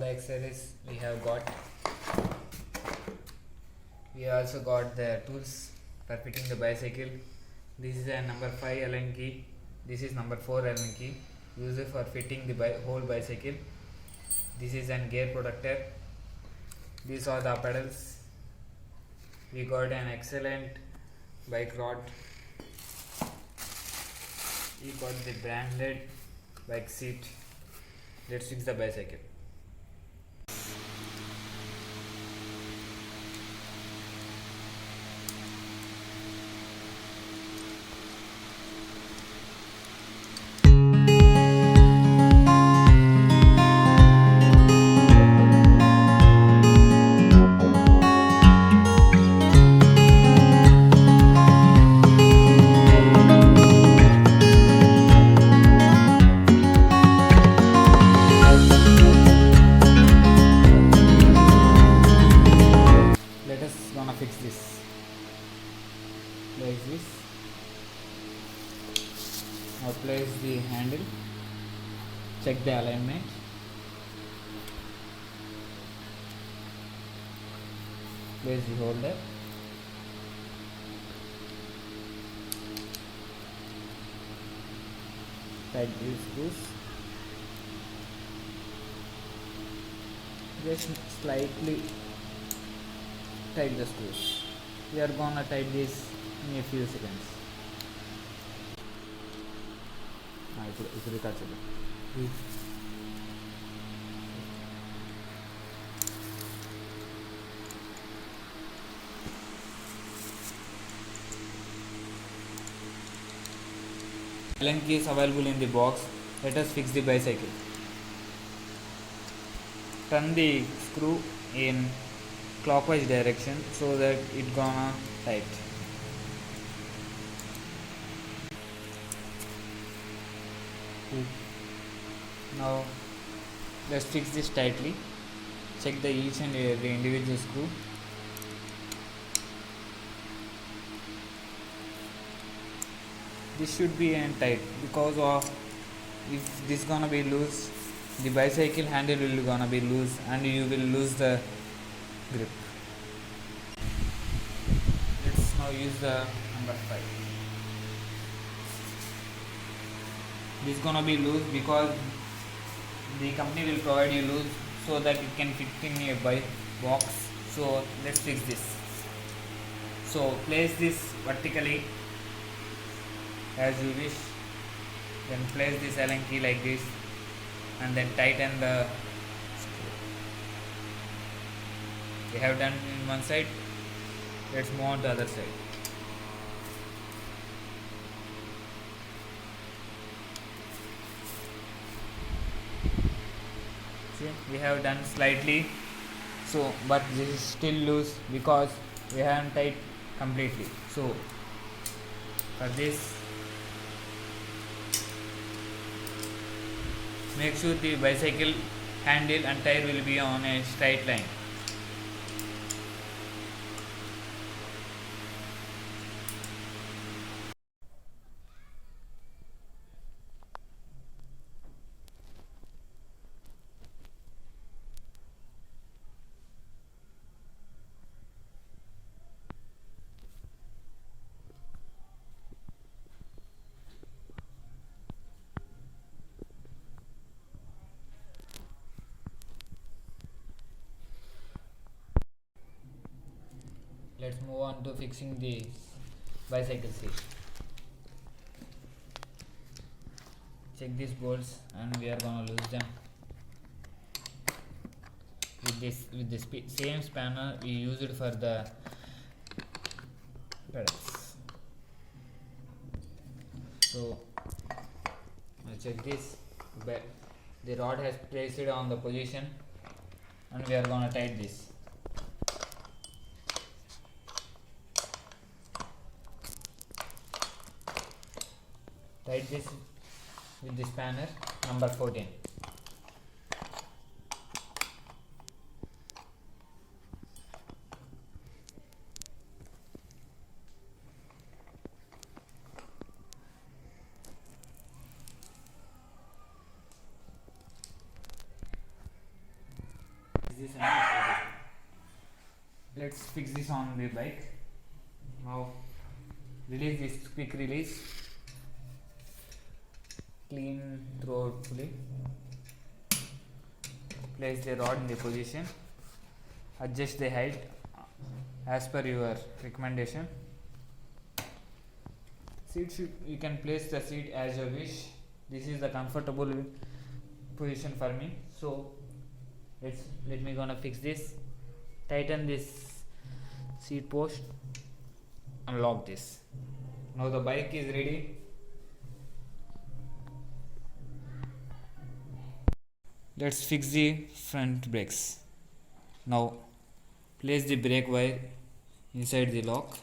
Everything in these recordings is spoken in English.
the accessories we have got. We also got the tools for fitting the bicycle. This is a number 5 Allen key. This is number 4 Allen key used for fitting the whole bicycle. This is an gear protector. These are the pedals. We got an excellent bike rod. We got the branded bike seat. Let's fix the bicycle. Gonna fix this. Place this. Now place the handle. Check the alignment. Place the holder. Tight these screws. Just slightly tight the screws. We are gonna tight this in a few seconds. It's detachable. Allen key is available in the box. Let us fix the bicycle. Turn the screw in clockwise direction so that it gonna tight. Now let's fix this tightly. Check the each and every individual screw. This should be tight because of if this gonna be loose, the bicycle handle will gonna be loose and you will lose the grip. Let's now use the number 5. This is gonna be loose because the company will provide you loose so that it can fit in a box. So let's fix this. So place this vertically as you wish, then place this Allen key like this and then tighten the screw. We have done in one side. Let's move on to the other side. See, we have done slightly, so but this is still loose because we haven't tied completely. So for this, make sure the bicycle handle and tire will be on a straight line. Let's move on to fixing the bicycle seat. Check these bolts and we are gonna lose them. With this same spanner we use it for the pedals. So check this. The rod has placed it on the position and we are gonna tight this. Tight this with the spanner number 14. let's fix this on the bike. Now release this quick release, clean throughout fully, place the rod in the position, adjust the height as per your recommendation. You can place the seat as you wish. This is the comfortable position for me, so let me gonna fix this. Tighten this seat post and lock this. Now the bike is ready. Let's fix the front brakes. Now place the brake wire inside the lock.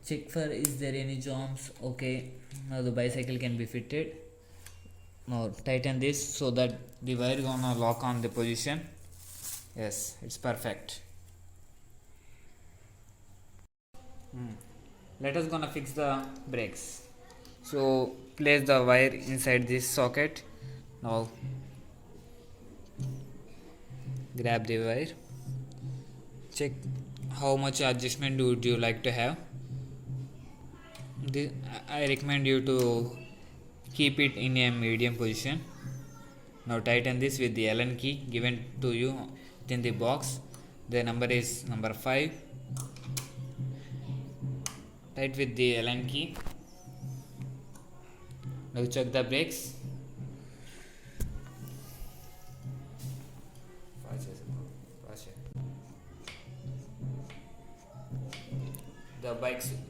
Check for is there any jumps. Okay, now the bicycle can be fitted. Now tighten this so that the wire gonna lock on the position. Yes, it's perfect. Let us gonna fix the brakes. So place the wire inside this socket. Now grab the wire. Check how much adjustment would you like to have. I recommend you to keep it in a medium position. Now tighten this with the Allen key given to you in the box. The number is number 5. Tight with the Allen key. Now check the brakes.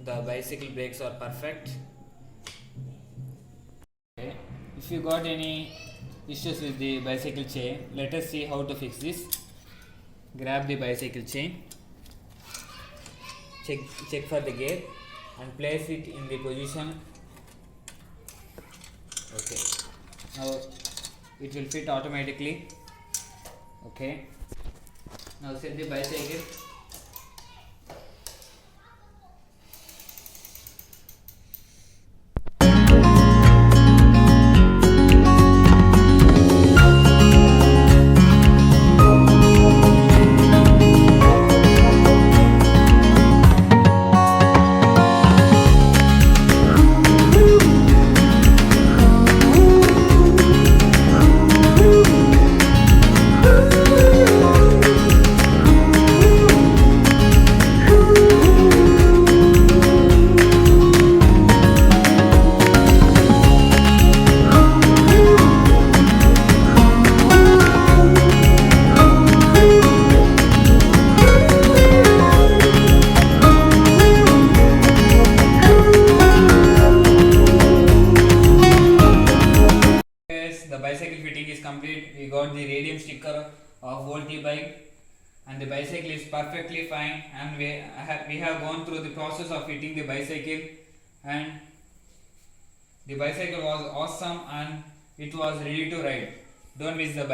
The bicycle brakes are perfect. Okay. If you got any issues with the bicycle chain, let us see how to fix this. Grab the bicycle chain, check for the gear and place it in the position. Okay, now it will fit automatically. Okay, now set the bicycle. The bicycle fitting is complete. We got the radium sticker of Volt e-byk and the bicycle is perfectly fine, and we have gone through the process of fitting the bicycle, and the bicycle was awesome and it was ready to ride. Don't miss the bike.